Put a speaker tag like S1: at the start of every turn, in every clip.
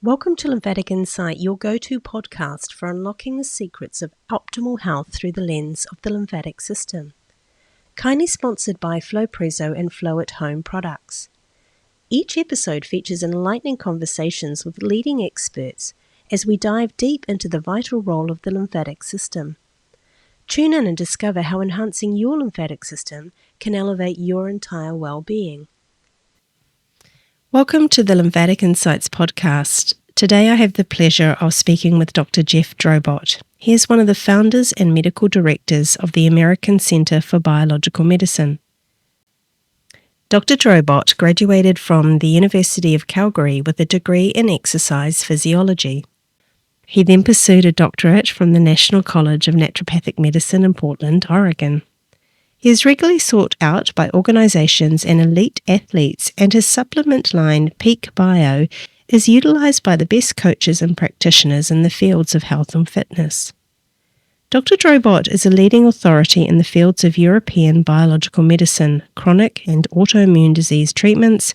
S1: Welcome to Lymphatic Insight, your go-to podcast for unlocking the secrets of optimal health through the lens of the lymphatic system. Kindly sponsored by Flowpresso and Flow at Home products. Each episode features enlightening conversations with leading experts as we dive deep into the vital role of the lymphatic system. Tune in and discover how enhancing your lymphatic system can elevate your entire well-being. Welcome to the Lymphatic Insights podcast. Today I have the pleasure of speaking with Dr. Jeff Drobot. He is one of the founders and medical directors of the American Center for Biological Medicine. Dr. Drobot graduated from the University of Calgary with a degree in exercise physiology. He then pursued a doctorate from the National College of Naturopathic Medicine in Portland, Oregon. He is regularly sought out by organizations and elite athletes, and his supplement line, Peak Bio, is utilized by the best coaches and practitioners in the fields of health and fitness. Dr. Drobot is a leading authority in the fields of European biological medicine, chronic and autoimmune disease treatments,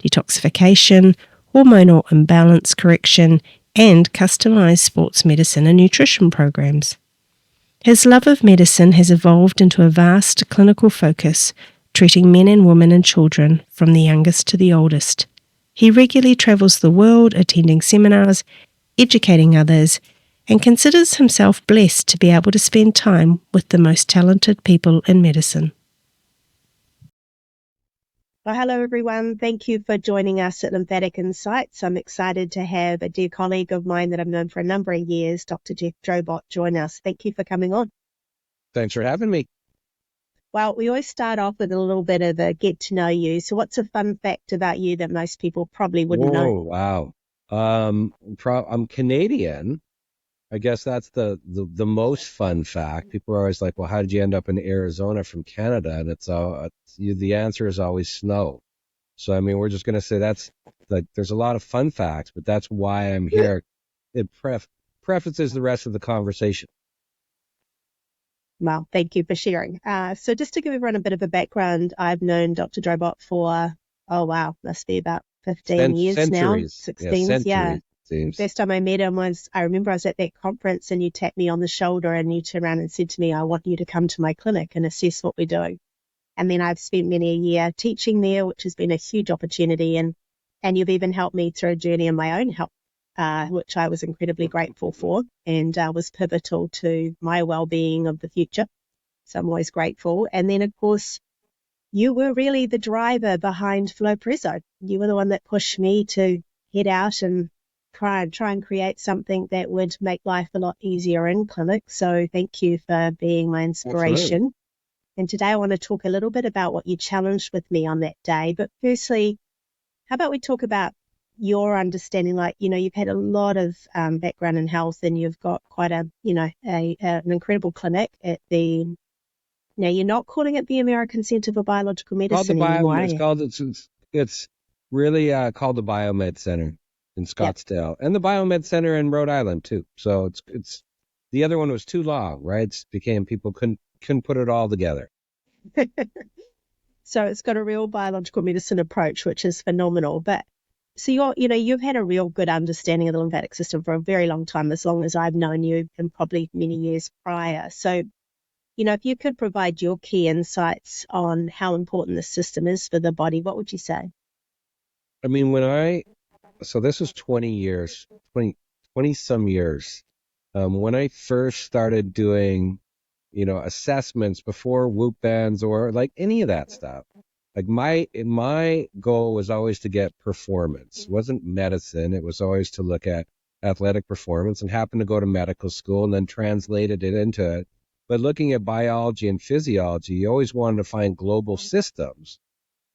S1: detoxification, hormonal imbalance correction, and customized sports medicine and nutrition programs. His love of medicine has evolved into a vast clinical focus, treating men and women and children from the youngest to the oldest. He regularly travels the world, attending seminars, educating others, and considers himself blessed to be able to spend time with the most talented people in medicine. Well, hello everyone. Thank you for joining us at Lymphatic Insights. I'm excited to have a dear colleague of mine that I've known for a number of years, Dr. Jeff Drobot, join us. Thank you for coming on.
S2: Thanks for having me.
S1: Well, we always start off with a little bit of a get to know you. So what's a fun fact about you that most people probably wouldn't know?
S2: Wow. I'm Canadian. I guess that's the most fun fact. People are always like, well, how did you end up in Arizona from Canada? And the answer is always snow. So, I mean, we're just going to say that's like, there's a lot of fun facts, but that's why I'm here. It prefaces the rest of the conversation.
S1: Well, thank you for sharing. So just to give everyone a bit of a background, I've known Dr. Drobot for, must be about 15 years
S2: centuries.
S1: Now. 16, yeah.
S2: Seems.
S1: First time I met him I remember I was at that conference and you tapped me on the shoulder and you turned around and said to me, I want you to come to my clinic and assess what we're doing. And then I've spent many a year teaching there, which has been a huge opportunity. And you've even helped me through a journey in my own health, which I was incredibly grateful for and was pivotal to my well-being of the future. So I'm always grateful. And then, of course, you were really the driver behind Flowpresso. You were the one that pushed me to head out and try and create something that would make life a lot easier in clinic. So thank you for being my inspiration.
S2: Absolutely.
S1: And today I want to talk a little bit about what you challenged with me on that day. But firstly, how about we talk about your understanding? Like, you've had a lot of background in health and you've got quite an incredible clinic at the, now you're not calling it the American Center for Biological Medicine anymore.
S2: It's really called the Biomed Center in Scottsdale, and the Biomed Center in Rhode Island too. So it's the other one was too long, right? It became people couldn't put it all together.
S1: So it's got a real biological medicine approach, which is phenomenal. But so you've had a real good understanding of the lymphatic system for a very long time, as long as I've known you, and probably many years prior. So, if you could provide your key insights on how important the system is for the body, what would you say?
S2: I mean, so this was 20 some years. When I first started doing, assessments before Whoop bands or like any of that stuff, like my goal was always to get performance. It wasn't medicine. It was always to look at athletic performance, and happened to go to medical school and then translated it into it. But looking at biology and physiology, you always wanted to find global systems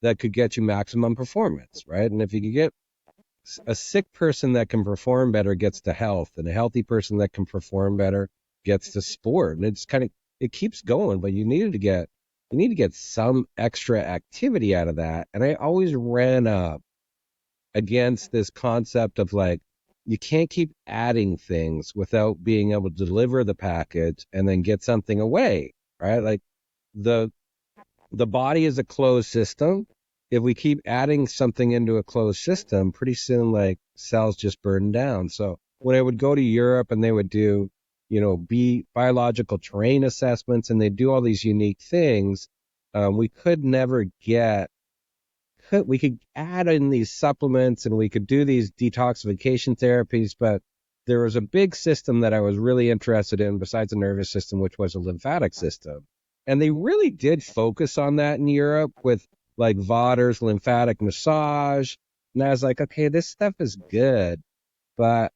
S2: that could get you maximum performance, right? And if you could get a sick person that can perform better gets to health, and a healthy person that can perform better gets to sport. And it's it keeps going, but you need to get some extra activity out of that. And I always ran up against this concept of like, you can't keep adding things without being able to deliver the package and then get something away, right? Like the body is a closed system. if we keep adding something into a closed system, pretty soon like cells just burn down. So when I would go to Europe and they would do, biological terrain assessments and they do all these unique things, we could never we could add in these supplements and we could do these detoxification therapies, but there was a big system that I was really interested in besides the nervous system, which was a lymphatic system. And they really did focus on that in Europe with like Vater's lymphatic massage. And I was like, okay, this stuff is good, but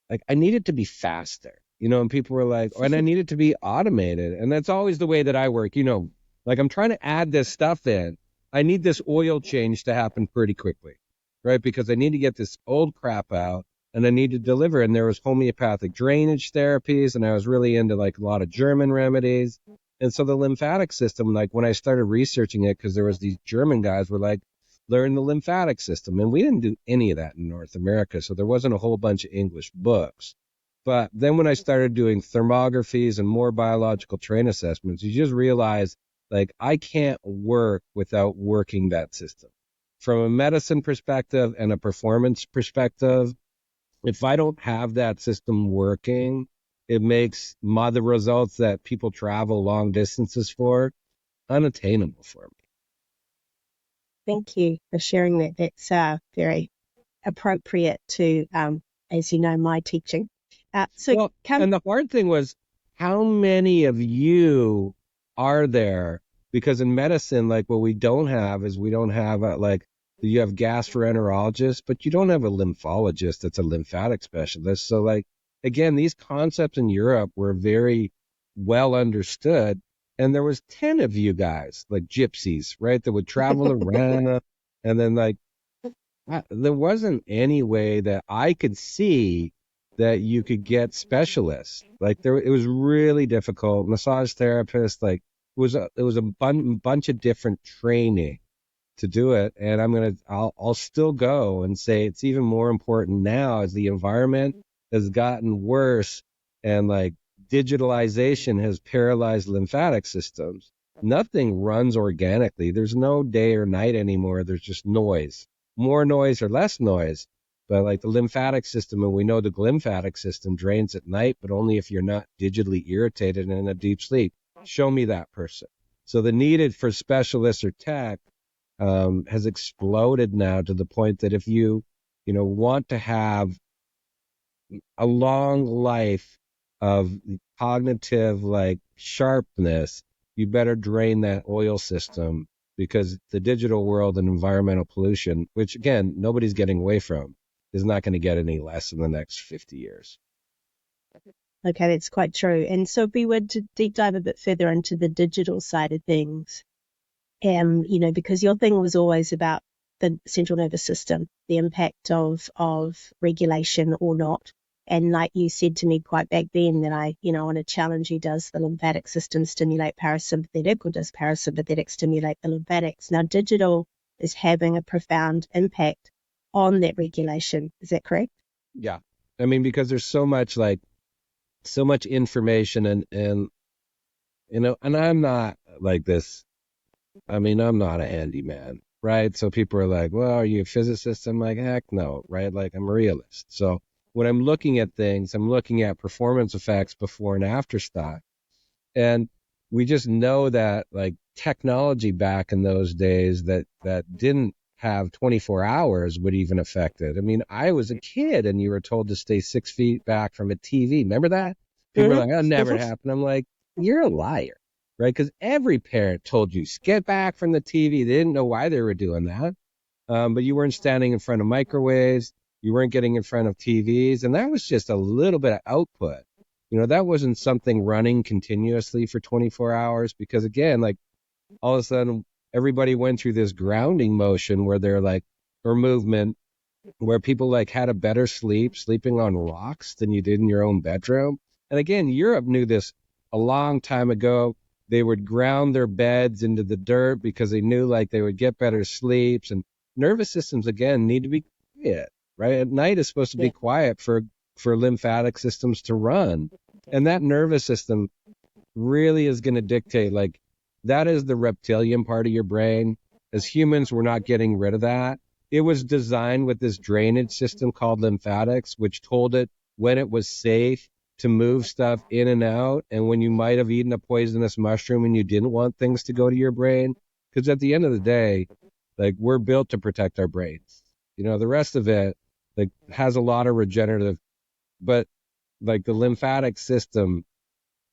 S2: like I need it to be faster, and people were like, and I need it to be automated. And that's always the way that I work, like I'm trying to add this stuff in. I need this oil change to happen pretty quickly, right? Because I need to get this old crap out and I need to deliver. And there was homeopathic drainage therapies and I was really into like a lot of German remedies. And so the lymphatic system, like when I started researching it, because there was these German guys were like, learn the lymphatic system. And we didn't do any of that in North America. So there wasn't a whole bunch of English books. But then when I started doing thermographies and more biological terrain assessments, you just realize like I can't work without working that system. From a medicine perspective and a performance perspective, if I don't have that system working, it makes the results that people travel long distances for unattainable for me.
S3: Thank you for sharing that. That's very appropriate to, as you know, my teaching.
S2: And the hard thing was, how many of you are there? Because in medicine, like what we don't have is we don't have you have gastroenterologists, but you don't have a lymphologist that's a lymphatic specialist. So like, again, these concepts in Europe were very well understood. And there was 10 of you guys, like gypsies, right, that would travel around. And then like, there wasn't any way that I could see that you could get specialists. Like it was really difficult. Massage therapists, like it was a bunch of different training to do it. And I'll still go and say it's even more important now as the environment has gotten worse and like digitalization has paralyzed lymphatic systems. Nothing runs organically. There's no day or night anymore. There's just noise, more noise or less noise. But like the lymphatic system, and we know the glymphatic system drains at night, but only if you're not digitally irritated and in a deep sleep. Show me that person. So the needed for specialists or tech has exploded now to the point that if you want to have a long life of cognitive like sharpness, you better drain that oil system, because the digital world and environmental pollution, which again nobody's getting away from, is not going to get any less in the next 50 years.
S3: Okay, that's quite true. And so if we were to deep dive a bit further into the digital side of things, because your thing was always about the central nervous system, the impact of regulation or not. And like you said to me quite back then that I want to challenge you, does the lymphatic system stimulate parasympathetic or does parasympathetic stimulate the lymphatics? Now, digital is having a profound impact on that regulation. Is that correct?
S2: Yeah. I mean, because there's so much information and I'm not like this. I mean, I'm not a handyman, right? So people are like, well, are you a physicist? I'm like, heck no, right? Like I'm a realist. So when I'm looking at things, I'm looking at performance effects before and after stock. And we just know that like technology back in those days that didn't have 24 hours would even affect it. I mean, I was a kid and you were told to stay 6 feet back from a TV. Remember that? People were like, that never happened. I'm like, you're a liar, right? Because every parent told you, get back from the TV. They didn't know why they were doing that. But you weren't standing in front of microwaves. You weren't getting in front of TVs. And that was just a little bit of output. That wasn't something running continuously for 24 hours because, again, like all of a sudden, everybody went through this grounding motion where they're like, or movement, where people like had a better sleeping on rocks than you did in your own bedroom. And again, Europe knew this a long time ago. They would ground their beds into the dirt because they knew like they would get better sleeps. And nervous systems, again, need to be quiet, right? At night is supposed to be quiet for lymphatic systems to run. And that nervous system really is going to dictate, like, that is the reptilian part of your brain. as humans, we're not getting rid of that. It was designed with this drainage system called lymphatics, which told it when it was safe to move stuff in and out, and when you might have eaten a poisonous mushroom and you didn't want things to go to your brain. Because at the end of the day, like, we're built to protect our brains. The rest of it, like, has a lot of regenerative, but like the lymphatic system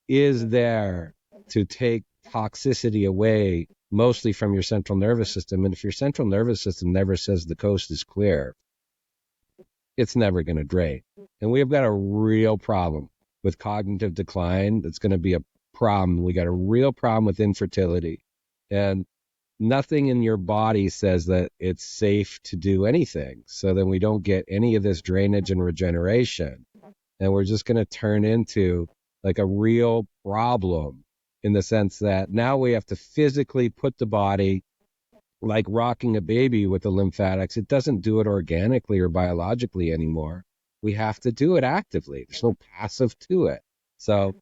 S2: is there to take toxicity away, mostly from your central nervous system. And if your central nervous system never says the coast is clear, it's never going to drain. And we've got a real problem with cognitive decline. That's going to be a problem. We got a real problem with infertility. And nothing in your body says that it's safe to do anything. So then we don't get any of this drainage and regeneration. And we're just going to turn into like a real problem, in the sense that now we have to physically put the body, like rocking a baby with the lymphatics. It doesn't do it organically or biologically anymore. We have to do it actively. There's no passive to it. So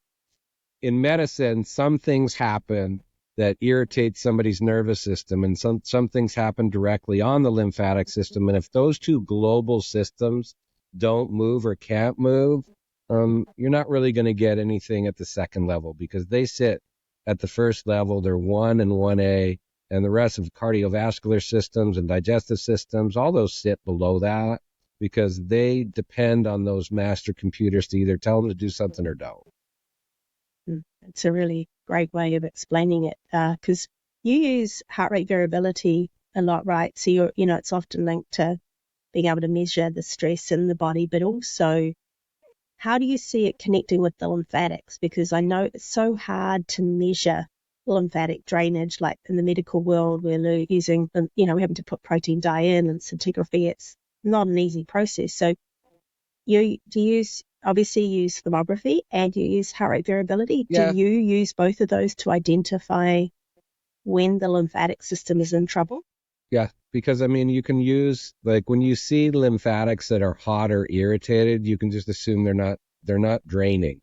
S2: in medicine, some things happen that irritate somebody's nervous system, and some things happen directly on the lymphatic system. And if those two global systems don't move or can't move, you're not really going to get anything at the second level, because they sit at the first level. They're 1 and 1A, and the rest of cardiovascular systems and digestive systems, all those sit below that, because they depend on those master computers to either tell them to do something or don't.
S3: It's a really great way of explaining it, because you use heart rate variability a lot, right? So it's often linked to being able to measure the stress in the body, but also how do you see it connecting with the lymphatics? Because I know it's so hard to measure lymphatic drainage, like in the medical world, we're using, we're having to put protein dye in and scintigraphy. It's not an easy process. So you obviously use thermography and you use heart rate variability.
S2: Yeah.
S3: Do you use both of those to identify when the lymphatic system is in trouble?
S2: Yeah, because you can use, like, when you see lymphatics that are hot or irritated, you can just assume they're not draining.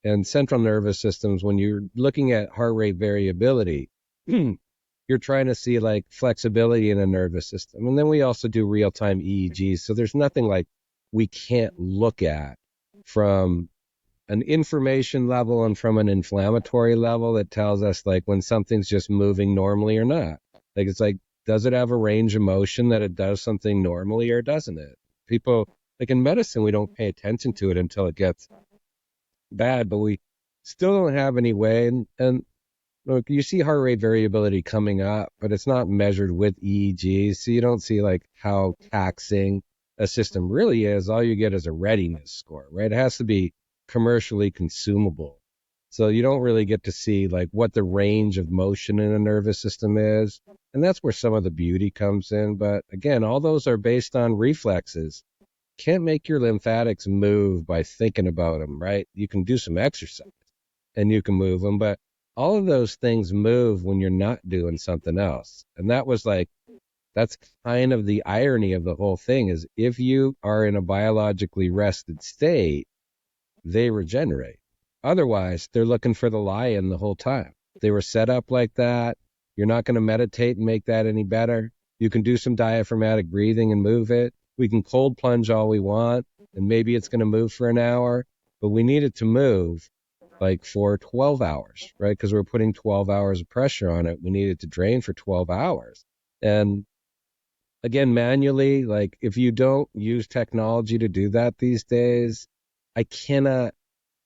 S2: And central nervous systems, when you're looking at heart rate variability, you're trying to see like flexibility in a nervous system. And then we also do real-time EEGs. So there's nothing like we can't look at from an information level and from an inflammatory level that tells us like when something's just moving normally or not. Like, it's like, does it have a range of motion that it does something normally, or doesn't it? People, like in medicine, we don't pay attention to it until it gets bad, but we still don't have any way. And look, you see heart rate variability coming up, but it's not measured with EEGs. So you don't see like how taxing a system really is. All you get is a readiness score, right? It has to be commercially consumable. So you don't really get to see like what the range of motion in a nervous system is. And that's where some of the beauty comes in. But again, all those are based on reflexes. Can't make your lymphatics move by thinking about them, right? You can do some exercise and you can move them, but all of those things move when you're not doing something else. And that's kind of the irony of the whole thing, is if you are in a biologically rested state, they regenerate. Otherwise, they're looking for the lion the whole time. They were set up like that. You're not going to meditate and make that any better. You can do some diaphragmatic breathing and move it. We can cold plunge all we want, and maybe it's going to move for an hour, but we need it to move like for 12 hours, right? Because we're putting 12 hours of pressure on it. We need it to drain for 12 hours. And again, manually, like if you don't use technology to do that these days, I cannot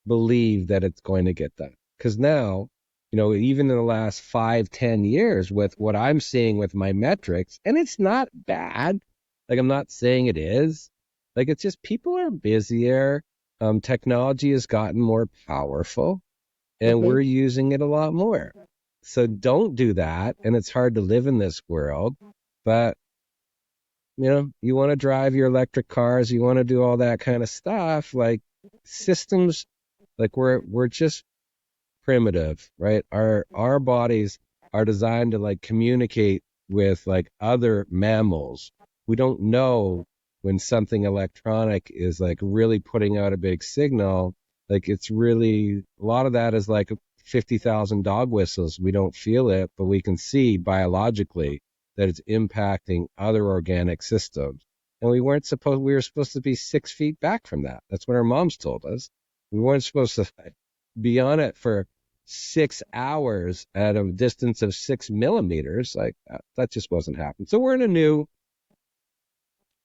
S2: believe that it's going to get done. Because now, even in the last 5-10 years, with what I'm seeing with my metrics, and it's not bad. Like, I'm not saying it is. Like, it's just people are busier. Technology has gotten more powerful, and we're using it a lot more. So don't do that. And it's hard to live in this world. But, you want to drive your electric cars, you want to do all that kind of stuff. Like, systems, like we're just primitive, right? Our bodies are designed to like communicate with like other mammals. We don't know when something electronic is like really putting out a big signal. Like, it's really, a lot of that is like 50,000 dog whistles. We don't feel it, but we can see biologically that it's impacting other organic systems. And we were supposed to be 6 feet back from that. That's what our moms told us. We weren't supposed to be on it for 6 hours at a distance of 6 millimeters. Like that just wasn't happening. So we're in a new,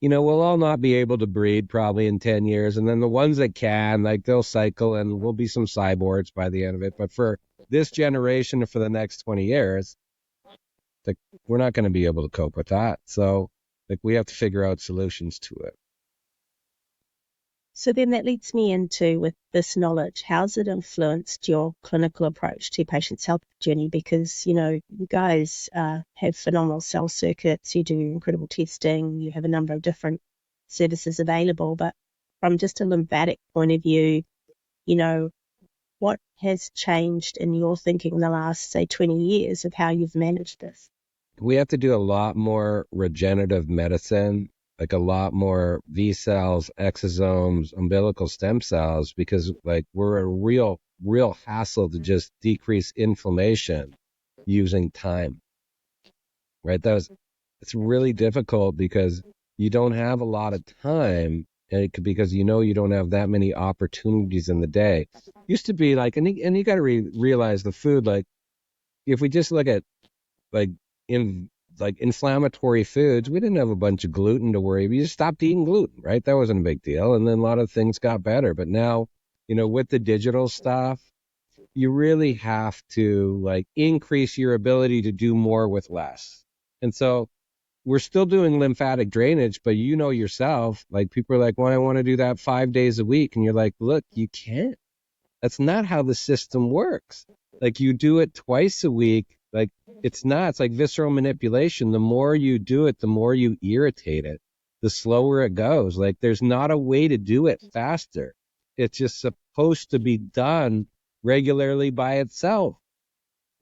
S2: we'll all not be able to breed probably in 10 years. And then the ones that can, like they'll cycle and we'll be some cyborgs by the end of it. But for this generation, for the next 20 years, like we're not going to be able to cope with that. So like we have to figure out solutions to it.
S3: So then that leads me into, with this knowledge, how's it influenced your clinical approach to patients' health journey? Because, you guys have phenomenal cell circuits, you do incredible testing, you have a number of different services available. But from just a lymphatic point of view, what has changed in your thinking in the last, say, 20 years of how you've managed this?
S2: We have to do a lot more regenerative medicine, like a lot more V cells, exosomes, umbilical stem cells, because like we're a real hassle to just decrease inflammation using time, right? It's really difficult because you don't have a lot of time, and because you don't have that many opportunities in the day. Used to be like, and you got to realize the food, like if we just look at like inflammatory foods, we didn't have a bunch of gluten to worry. We just stopped eating gluten, right? That wasn't a big deal. And then a lot of things got better. But now, with the digital stuff, you really have to like increase your ability to do more with less. And so we're still doing lymphatic drainage, but yourself, like people are like, well, I want to do that 5 days a week. And you're like, look, you can't. That's not how the system works. Like you do it twice a week. Like it's like visceral manipulation. The more you do it, the more you irritate it, the slower it goes. Like there's not a way to do it faster. It's just supposed to be done regularly by itself.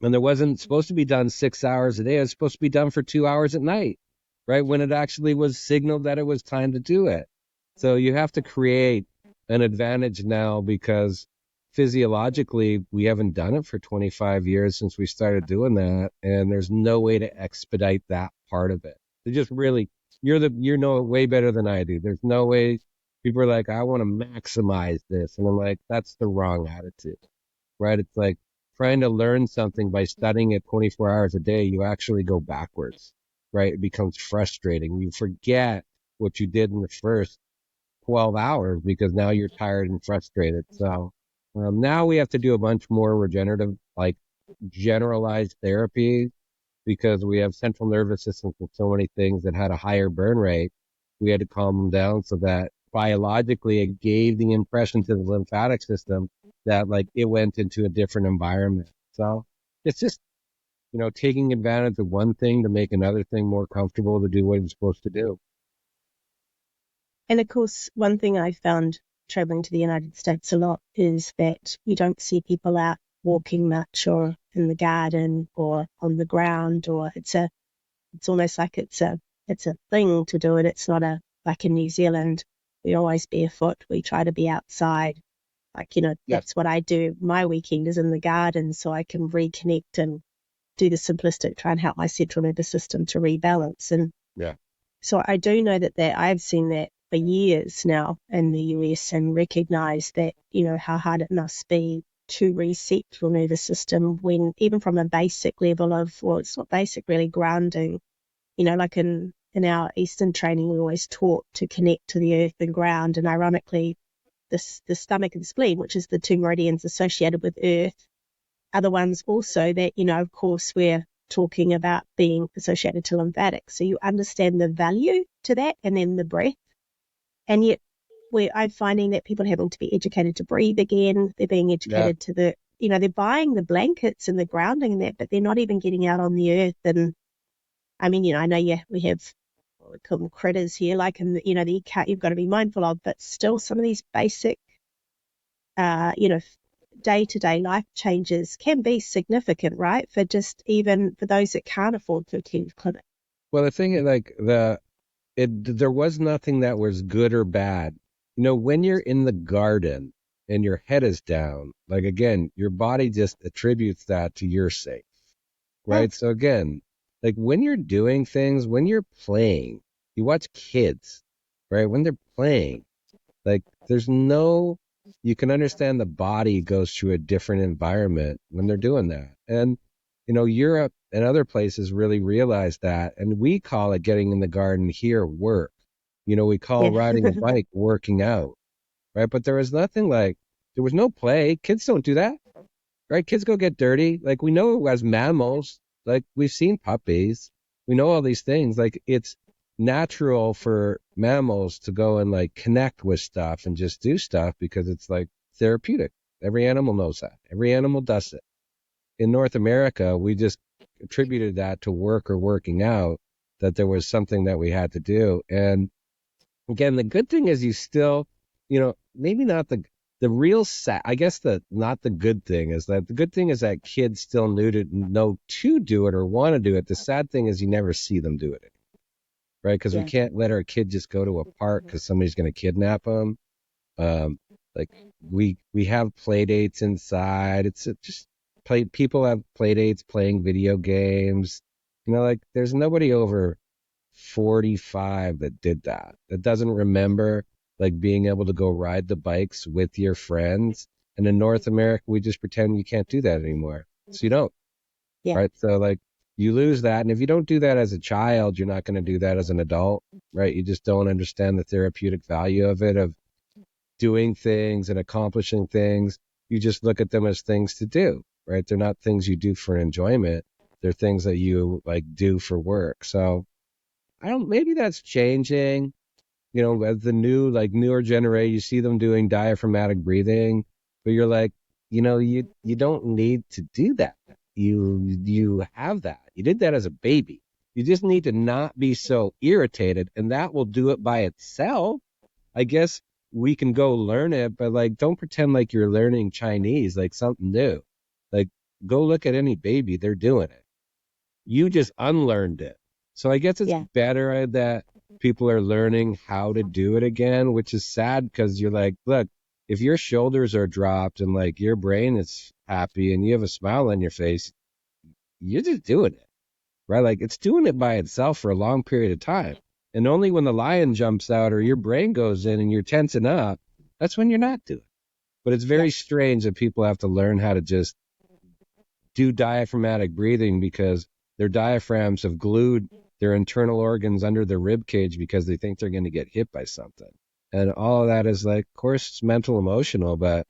S2: And there wasn't supposed to be done 6 hours a day. It was supposed to be done for 2 hours at night, right? When it actually was signaled that it was time to do it. So you have to create an advantage now, because physiologically, we haven't done it for 25 years since we started doing that, and there's no way to expedite that part of it. They just really, you know it way better than I do. There's no way. People are like, I want to maximize this, and I'm like, that's the wrong attitude, right? It's like trying to learn something by studying it 24 hours a day. You actually go backwards, right? It becomes frustrating. You forget what you did in the first 12 hours because now you're tired and frustrated. So now we have to do a bunch more regenerative, like generalized therapy, because we have central nervous systems and so many things that had a higher burn rate. We had to calm them down so that biologically it gave the impression to the lymphatic system that like it went into a different environment. So it's just, taking advantage of one thing to make another thing more comfortable to do what it's supposed to do.
S3: And of course, one thing I found traveling to the United States a lot is that you don't see people out walking much, or in the garden or on the ground, or it's almost like it's a thing to do it. It's not like in New Zealand, we're always barefoot. We try to be outside. Like, that's what I do. My weekend is in the garden so I can reconnect and do the simplistic, try and help my central nervous system to rebalance. And so I do know that I've seen that for years now in the US, and recognize that, how hard it must be to reset your nervous system when, even from a basic level of, well, it's not basic really, grounding, like in our Eastern training, we always taught to connect to the earth and ground. And ironically, the stomach and spleen, which is the two meridians associated with earth, are the ones also that, of course, we're talking about being associated to lymphatics. So you understand the value to that, and then the breath. And yet I'm finding that people are having to be educated to breathe again. They're being educated to they're buying the blankets and the grounding and that, but they're not even getting out on the earth. And I mean, I know we have what we call them critters here, like, and you've got to be mindful of, but still some of these basic, day-to-day life changes can be significant, right? For just even for those that can't afford to attend clinic.
S2: Well, the thing is, like, there was nothing that was good or bad. When you're in the garden and your head is down, like, again, your body just attributes that to you're safe, right? So again, like when you're doing things, when you're playing, you watch kids, right? When they're playing, like you can understand the body goes through a different environment when they're doing that. And, Europe and other places really realize that. And we call it getting in the garden here work. We call
S3: Yeah.
S2: riding a bike working out, right? But there was no play. Kids don't do that, right? Kids go get dirty. Like we know as mammals, like we've seen puppies. We know all these things. Like it's natural for mammals to go and like connect with stuff and just do stuff because it's like therapeutic. Every animal knows that. Every animal does it. In North America, we just attributed that to work or working out, that there was something that we had to do. And again, the good thing is you still, maybe not the real sad, I guess not the good thing is that the good thing is that kids still know to do it or want to do it. The sad thing is you never see them do it, right? Because we
S3: Yeah.
S2: can't let our kid just go to a park because somebody's going to kidnap them. Like we have play dates inside. It's just people have play dates playing video games. Like there's nobody over 45 that did that doesn't remember like being able to go ride the bikes with your friends. And in North America, we just pretend you can't do that anymore. So you don't,
S3: Yeah.
S2: right? So like you lose that. And if you don't do that as a child, you're not going to do that as an adult, right? You just don't understand the therapeutic value of it, of doing things and accomplishing things. You just look at them as things to do, right? They're not things you do for enjoyment. They're things that you like do for work. So maybe that's changing, as the newer generation, you see them doing diaphragmatic breathing, but you're like, you don't need to do that. You have that. You did that as a baby. You just need to not be so irritated, and that will do it by itself. I guess we can go learn it, but like, don't pretend like you're learning Chinese, like something new. Like, go look at any baby, they're doing it. You just unlearned it. So I guess it's
S3: Yeah.
S2: better that people are learning how to do it again, which is sad because you're like, look, if your shoulders are dropped and like your brain is happy and you have a smile on your face, you're just doing it, right? Like it's doing it by itself for a long period of time. And only when the lion jumps out or your brain goes in and you're tensing up, that's when you're not doing it. But it's very strange that people have to learn how to just do diaphragmatic breathing because their diaphragms have glued their internal organs under their rib cage because they think they're going to get hit by something. And all of that is like, of course, it's mental, emotional, but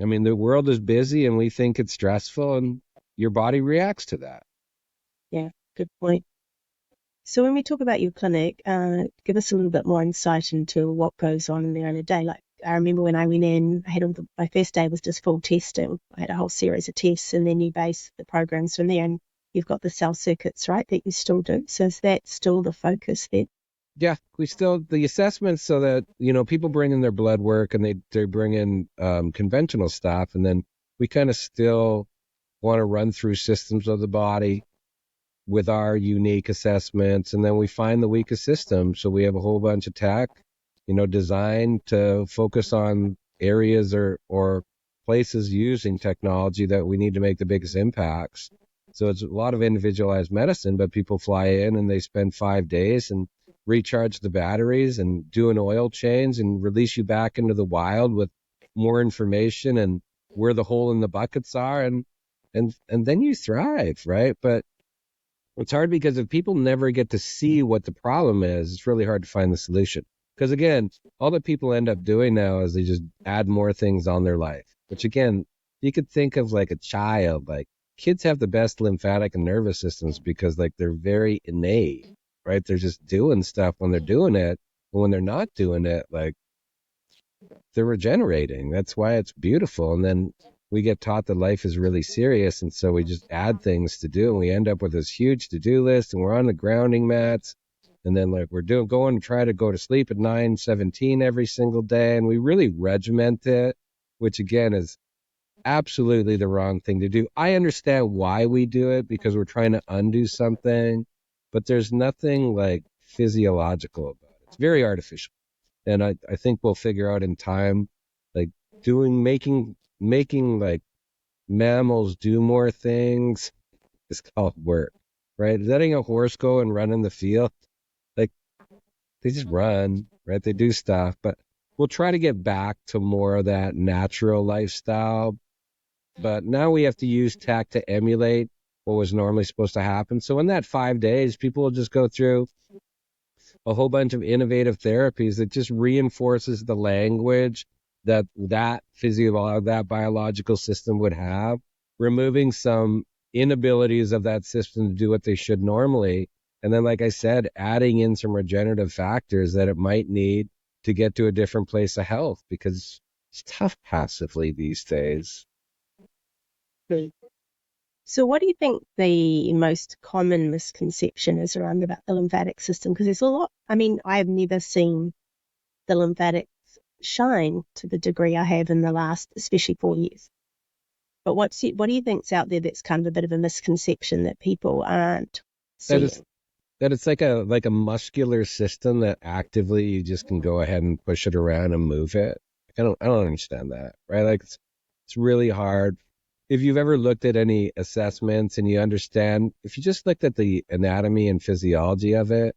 S2: I mean, the world is busy and we think it's stressful and your body reacts to that.
S3: Yeah. Good point. So when we talk about your clinic, give us a little bit more insight into what goes on in there in a day. Like I remember when I went in, my first day was just full testing. I had a whole series of tests, and then you base the programs from there. And you've got the cell circuits, right, that you still do. So is that still the focus then?
S2: Yeah, the assessments so that, people bring in their blood work and they bring in conventional stuff. And then we kind of still want to run through systems of the body with our unique assessments. And then we find the weakest system. So we have a whole bunch of tech, designed to focus on areas or places using technology that we need to make the biggest impacts. So it's a lot of individualized medicine, but people fly in and they spend 5 days and recharge the batteries and do an oil change and release you back into the wild with more information and where the hole in the buckets are. And then you thrive, right? But it's hard because if people never get to see what the problem is, it's really hard to find the solution. Because again, all that people end up doing now is they just add more things on their life, which again, you could think of like a child, like kids have the best lymphatic and nervous systems because like they're very innate, right? They're just doing stuff when they're doing it. And when they're not doing it, like they're regenerating. That's why it's beautiful. And then we get taught that life is really serious. And so we just add things to do. And we end up with this huge to-do list and we're on the grounding mats. And then like we're going to try to go to sleep at 9:17 every single day. And we really regiment it, which again is absolutely the wrong thing to do. I understand why we do it because we're trying to undo something, but there's nothing like physiological about it. It's very artificial. And I think we'll figure out in time, like making like mammals do more things is called work. right? Letting a horse go and run in the field, like they just run, right? They do stuff, but we'll try to get back to more of that natural lifestyle. But now we have to use tech to emulate what was normally supposed to happen. So in that 5 days, people will just go through a whole bunch of innovative therapies that just reinforces the language that biological system would have, removing some inabilities of that system to do what they should normally. And then, like I said, adding in some regenerative factors that it might need to get to a different place of health, because it's tough passively these days.
S3: So what do you think the most common misconception is around about the lymphatic system? Because there's a lot, I mean, I have never seen the lymphatics shine to the degree I have in the last, especially 4 years. But what do you think's out there that's kind of a bit of a misconception that people aren't seeing?
S2: That it's like a muscular system that actively you just can go ahead and push it around and move it. I don't understand that, right? Like it's really hard. If you've ever looked at any assessments and you understand, if you just looked at the anatomy and physiology of it,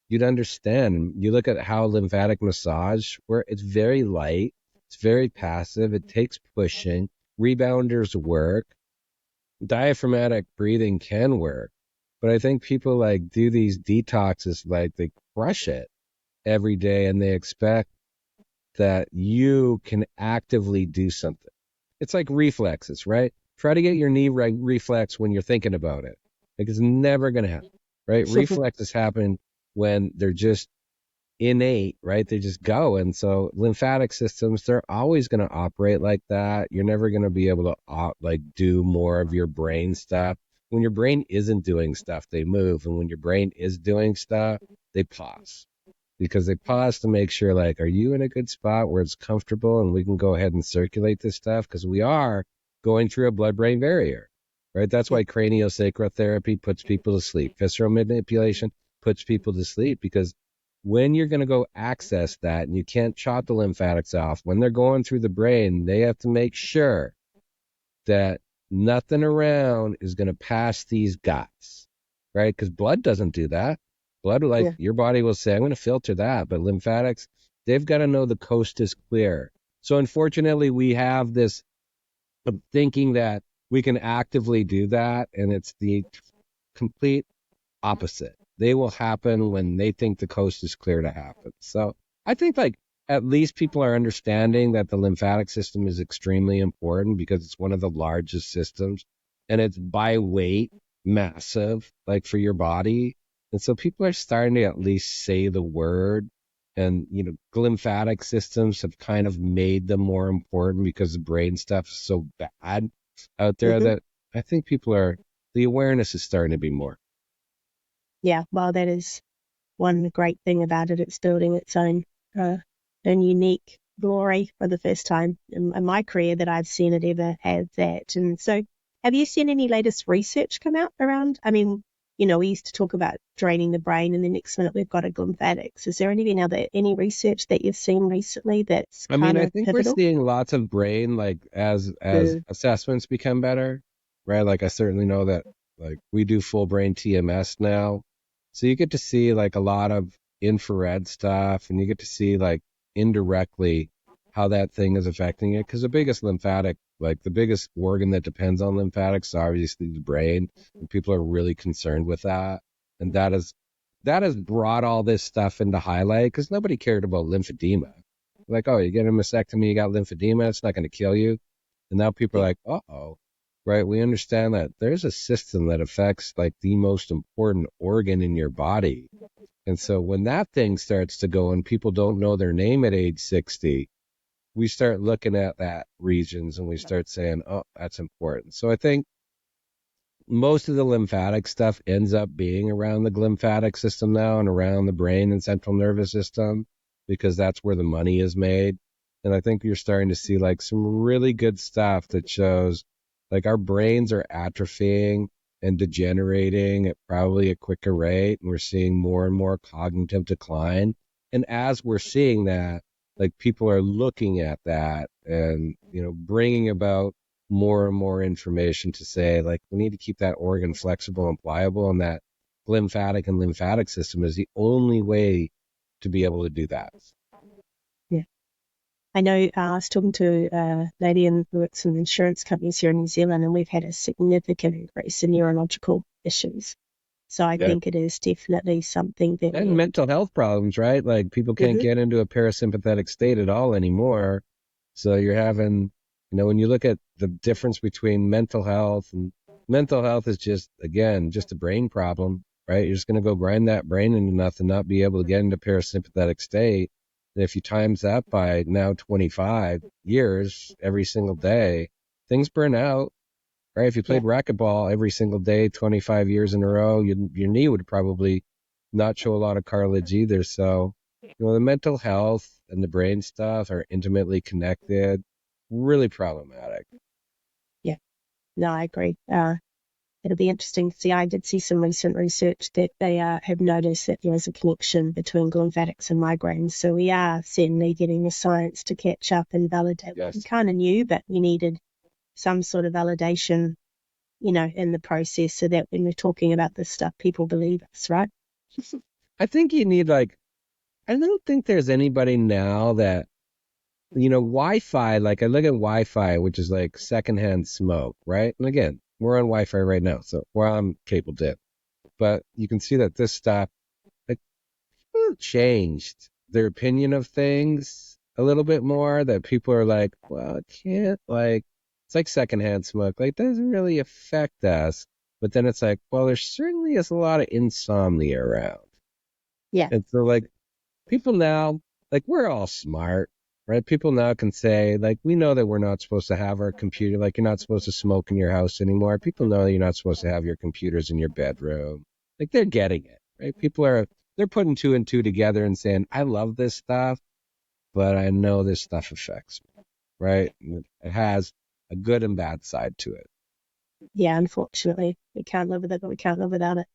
S2: you'd understand. You look at how lymphatic massage, where it's very light, it's very passive, it takes pushing, rebounders work, diaphragmatic breathing can work. But I think people like do these detoxes, like they crush it every day and they expect that you can actively do something. It's like reflexes, right? Try to get your knee reflex when you're thinking about it. Like it's never going to happen, right? Reflexes happen when they're just innate, right? They just go. And so lymphatic systems, they're always going to operate like that. You're never going to be able to do more of your brain stuff. When your brain isn't doing stuff, they move. And when your brain is doing stuff, they pause. Because they pause to make sure, like, are you in a good spot where it's comfortable and we can go ahead and circulate this stuff? Because we are going through a blood-brain barrier, right? That's why craniosacral therapy puts people to sleep. Visceral manipulation puts people to sleep, because when you're going to go access that and you can't chop the lymphatics off, when they're going through the brain, they have to make sure that nothing around is going to pass these guts, right? Because blood doesn't do that. Blood, your body will say, I'm going to filter that. But lymphatics, they've got to know the coast is clear. So unfortunately, we have this thinking that we can actively do that. And it's the complete opposite. They will happen when they think the coast is clear to happen. So I think at least people are understanding that the lymphatic system is extremely important, because it's one of the largest systems and it's by weight massive, like for your body. And so people are starting to at least say the word, and, lymphatic systems have kind of made them more important because the brain stuff is so bad out there that I think the awareness is starting to be more.
S3: Yeah, well, that is one great thing about it. It's building its own unique glory for the first time in my career that I've seen it ever have that. And so have you seen any latest research come out around? I mean, we used to talk about draining the brain, and the next minute we've got a glymphatics. Is there any research that you've seen recently that's
S2: I think pivotal? We're seeing lots of brain, as assessments become better, right? I certainly know that we do full brain TMS now. So you get to see a lot of infrared stuff, and you get to see indirectly how that thing is affecting it. Because the biggest lymphatic, the biggest organ that depends on lymphatics is obviously the brain. And people are really concerned with that. And that has brought all this stuff into highlight, because nobody cared about lymphedema. Oh, you get a mastectomy, you got lymphedema, it's not going to kill you. And now people are uh-oh. Right, we understand that there's a system that affects the most important organ in your body. And so when that thing starts to go and people don't know their name at age 60, we start looking at that regions and we start saying, oh, that's important. So I think most of the lymphatic stuff ends up being around the lymphatic system now and around the brain and central nervous system, because that's where the money is made. And I think you're starting to see some really good stuff that shows our brains are atrophying and degenerating at probably a quicker rate. And we're seeing more and more cognitive decline. And as we're seeing that, people are looking at that and, bringing about more and more information to say, like, we need to keep that organ flexible and pliable, and that glymphatic and lymphatic system is the only way to be able to do that.
S3: Yeah. I know I was talking to a lady who works in insurance companies here in New Zealand, and we've had a significant increase in neurological issues. So I think it is definitely something that...
S2: And mental health problems, right? Like, people can't get into a parasympathetic state at all anymore. So you're having, when you look at the difference between mental health is just, again, just a brain problem, right? You're just going to go grind that brain into nothing, not be able to get into parasympathetic state. And if you times that by now 25 years every single day, things burn out, right? If you played racquetball every single day, 25 years in a row, your knee would probably not show a lot of cartilage either. So, the mental health and the brain stuff are intimately connected. Really problematic.
S3: Yeah, no, I agree. It'll be interesting to see. I did see some recent research that they have noticed that there is a connection between glymphatics and migraines. So we are certainly getting the science to catch up and validate what we kind of knew, but we needed some sort of validation, in the process, so that when we're talking about this stuff, people believe us, right?
S2: I think you need, I don't think there's anybody now that, Wi-Fi, I look at Wi-Fi, which is like secondhand smoke, right? And again, we're on Wi-Fi right now, so I'm cabled in. But you can see that this stuff, people changed their opinion of things a little bit more, that people are like, well, it can't, it's like secondhand smoke, doesn't really affect us. But then it's like, well, there certainly is a lot of insomnia around.
S3: Yeah.
S2: And so, people now, we're all smart, right? People now can say, we know that we're not supposed to have our computer, you're not supposed to smoke in your house anymore. People know you're not supposed to have your computers in your bedroom. They're getting it, right? They're putting two and two together and saying, I love this stuff, but I know this stuff affects me, right? It has a good and bad side to it.
S3: Yeah, unfortunately, we can't live with it, but we can't live without it.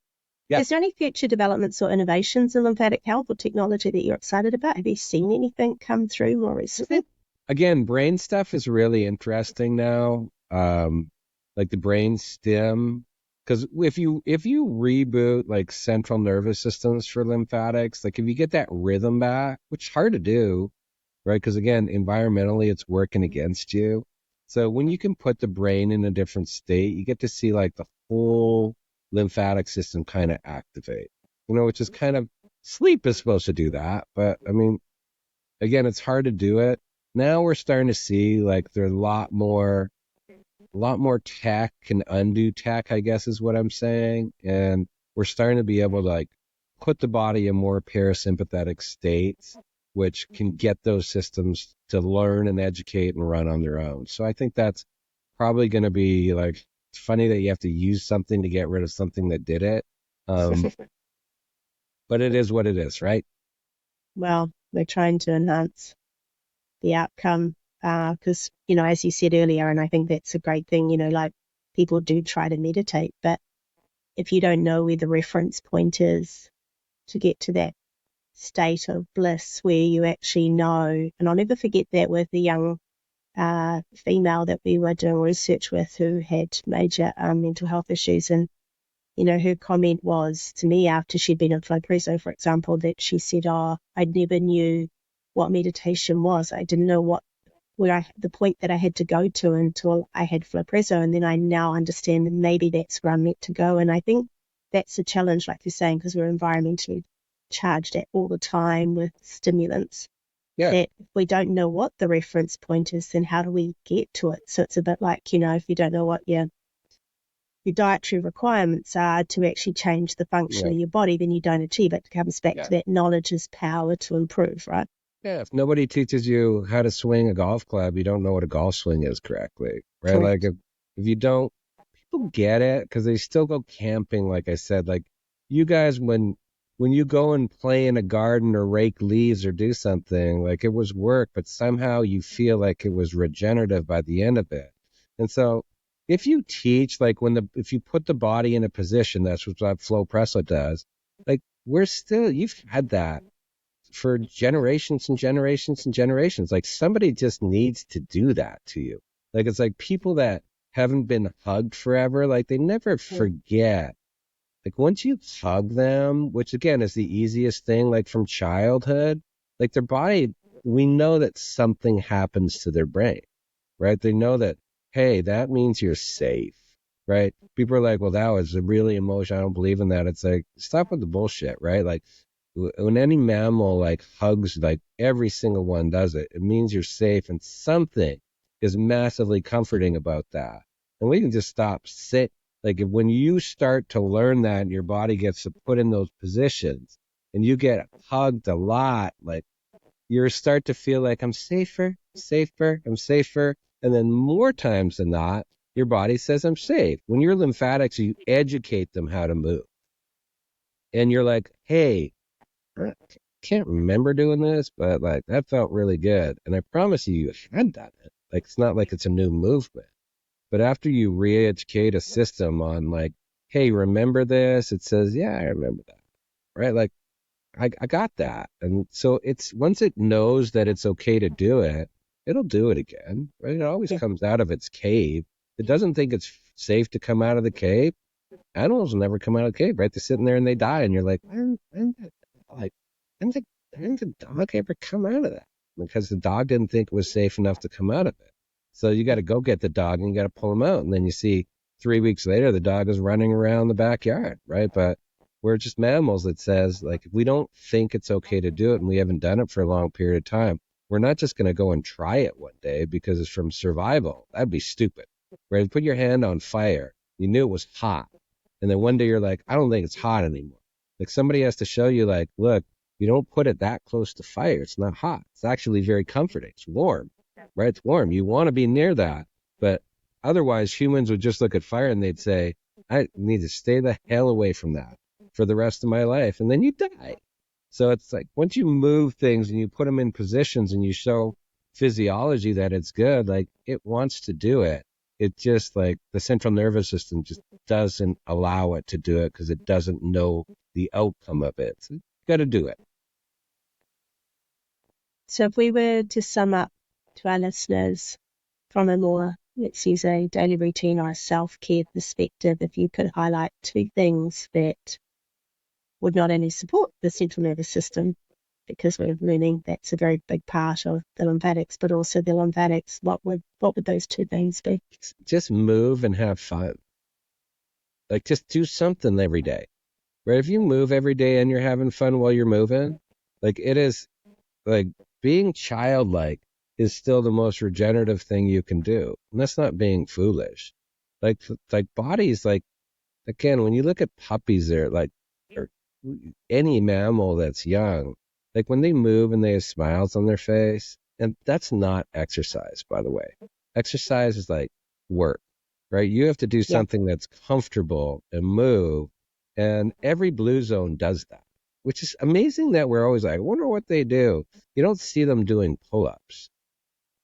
S2: Yep.
S3: Is there any future developments or innovations in lymphatic health or technology that you're excited about? Have you seen anything come through more recently?
S2: Again, brain stuff is really interesting now. The brain stem, because if you reboot central nervous systems for lymphatics, if you get that rhythm back, which is hard to do, right? Because again, environmentally, it's working against you. So when you can put the brain in a different state, you get to see the whole lymphatic system kind of activate, which is kind of, sleep is supposed to do that. But I mean, again, it's hard to do it. Now we're starting to see there's a lot more tech can undo tech, I guess is what I'm saying. And we're starting to be able to put the body in more parasympathetic states, which can get those systems to learn and educate and run on their own. So I think that's probably going to be it's funny that you have to use something to get rid of something that did it. But it is what it is, right?
S3: Well, we're trying to enhance the outcome because, as you said earlier, and I think that's a great thing, people do try to meditate, but if you don't know where the reference point is to get to that state of bliss where you actually know, and I'll never forget that with the young female that we were doing research with who had major mental health issues, and her comment was to me after she'd been in flow presso, for example, that she said, I never knew what meditation was. I didn't know the point that I had to go to until I had flow presso, and then I now understand that maybe that's where I'm meant to go. And I think that's a challenge, like you're saying, because we're environmentally charged at all the time with stimulants.
S2: Yeah.
S3: That if we don't know what the reference point is, then how do we get to it? So it's a bit like, if you don't know what your dietary requirements are to actually change the function of your body, then you don't achieve it. It comes back to that knowledge is power to improve, right?
S2: Yeah, if nobody teaches you how to swing a golf club, you don't know what a golf swing is correctly, right?
S3: Correct.
S2: If you don't, people get it because they still go camping, like I said. You guys, when you go and play in a garden or rake leaves or do something, it was work, but somehow you feel like it was regenerative by the end of it. And so if you teach, if you put the body in a position, that's what flow presso does, you've had that for generations and generations and generations. Somebody just needs to do that to you. It's people that haven't been hugged forever, like they never forget. Like once you hug them, which again is the easiest thing, like from childhood, like their body, we know that something happens to their brain, right? They know that, hey, that means you're safe, right? People are like, well, that was really emotional. I don't believe in that. It's like, stop with the bullshit, right? Like when any mammal like hugs, like every single one does it, it means you're safe, and something is massively comforting about that. And we can just sit. Like when you start to learn that and your body gets to put in those positions and you get hugged a lot, like you start to feel like I'm safer. And then more times than not, your body says I'm safe. When you're lymphatics, you educate them how to move. And you're like, hey, I can't remember doing this, but like that felt really good. And I promise you had done it. Like it's not like it's a new movement. But after you re-educate a system on like, hey, remember this? It says, yeah, I remember that. Right? Like I got that. And so it's once it knows that it's okay to do it, it'll do it again. Right? It always comes out of its cave. It doesn't think it's safe to come out of the cave. Animals will never come out of the cave, right? They're sitting there and they die, and you're like, when did the dog ever come out of that? Because the dog didn't think it was safe enough to come out of it. So you got to go get the dog and you got to pull him out. And then you see 3 weeks later, the dog is running around the backyard, right? But we're just mammals that says, like, if we don't think it's okay to do it and we haven't done it for a long period of time, we're not just going to go and try it one day because it's from survival. That'd be stupid, right? Put your hand on fire. You knew it was hot. And then one day you're like, I don't think it's hot anymore. Like somebody has to show you like, look, you don't put it that close to fire. It's not hot. It's actually very comforting. It's warm, right? It's warm. You want to be near that. But otherwise humans would just look at fire and they'd say, I need to stay the hell away from that for the rest of my life. And then you die. So it's like once you move things and you put them in positions and you show physiology that it's good, like it wants to do it. It just like the central nervous system just doesn't allow it to do it because it doesn't know the outcome of it. So you got to do it.
S3: So if we were to sum up to our listeners from a more, let's use a daily routine or a self-care perspective, if you could highlight 2 things that would not only support the central nervous system, because we're learning that's a very big part of the lymphatics, but also the lymphatics, what would those 2 things be?
S2: Just move and have fun. Like just do something every day. Right? If you move every day and you're having fun while you're moving, like it is like being childlike is still the most regenerative thing you can do. And that's not being foolish. Like bodies, like again, when you look at puppies, they're like, or any mammal that's young, like when they move and they have smiles on their face, and that's not exercise, by the way. Exercise is like work, right? You have to do something that's comfortable and move. And every blue zone does that, which is amazing that we're always like, I wonder what they do. You don't see them doing pull-ups.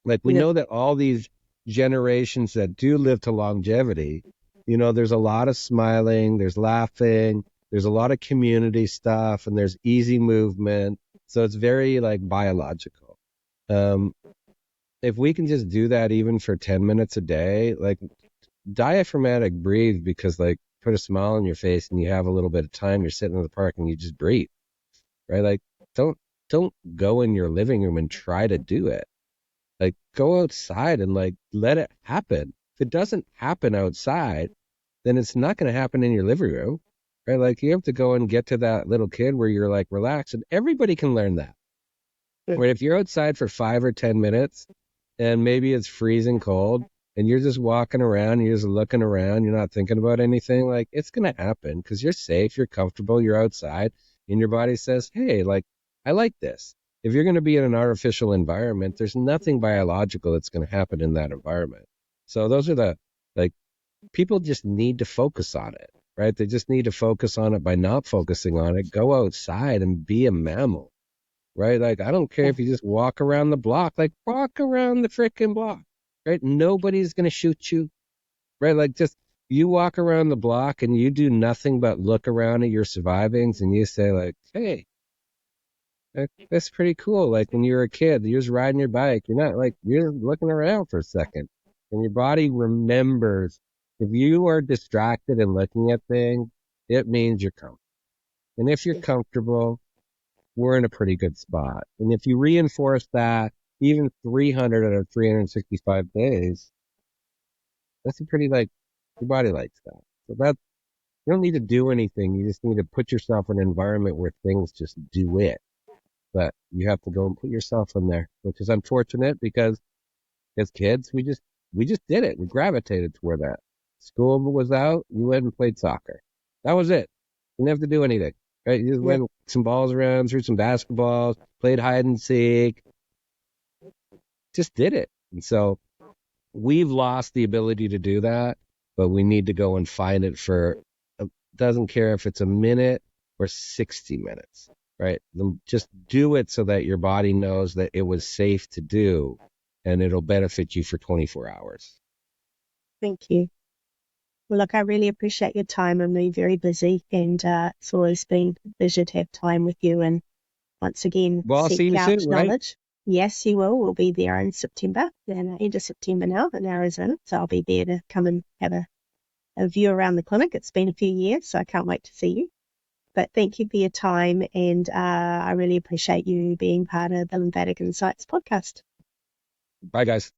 S2: Like we know that all these generations that do live to longevity, you know, there's a lot of smiling, there's laughing, there's a lot of community stuff, and there's easy movement. So it's very like biological. If we can just do that even for 10 minutes a day, like diaphragmatic breathe, because like put a smile on your face and you have a little bit of time, you're sitting in the park and you just breathe, right? Like don't go in your living room and try to do it. Like go outside and like let it happen. If it doesn't happen outside, then it's not going to happen in your living room, right? Like you have to go and get to that little kid where you're like relaxed, and everybody can learn that. Right? If you're outside for 5 or 10 minutes and maybe it's freezing cold and you're just walking around, you're just looking around, you're not thinking about anything, like it's going to happen because you're safe, you're comfortable, you're outside, and your body says, hey, like, I like this. If you're going to be in an artificial environment, there's nothing biological that's going to happen in that environment. So those are the, like, people just need to focus on it, right? They just need to focus on it by not focusing on it. Go outside and be a mammal, right? Like, I don't care if you just walk around the block, like walk around the freaking block, right? Nobody's going to shoot you, right? Like just you walk around the block and you do nothing but look around at your survivings and you say like, hey, that's pretty cool. Like when you were a kid, you're just riding your bike. You're not like, you're looking around for a second. And your body remembers. If you are distracted and looking at things, it means you're comfortable. And if you're comfortable, we're in a pretty good spot. And if you reinforce that, even 300 out of 365 days, that's a pretty, like, your body likes that. So that, you don't need to do anything. You just need to put yourself in an environment where things just do it. But you have to go and put yourself in there, which is unfortunate because as kids, we just did it. We gravitated toward that. School was out, you went and played soccer. That was it. You didn't have to do anything. Right? You just went some balls around, threw some basketballs, played hide and seek. Just did it. And so we've lost the ability to do that, but we need to go and find it for, doesn't care if it's a minute or 60 minutes, right? Just do it so that your body knows that it was safe to do and it'll benefit you for 24 hours.
S3: Thank you. Well, look, I really appreciate your time. I'm really very busy, and it's always been a pleasure to have time with you. And once again,
S2: Well, I'll see
S3: seek
S2: you
S3: out
S2: soon, right?
S3: knowledge. Yes, you will. We'll be there in September, and end of September now in Arizona. So I'll be there to come and have a view around the clinic. It's been a few years, so I can't wait to see you. But thank you for your time, and I really appreciate you being part of the Lymphatic Insights podcast.
S2: Bye, guys.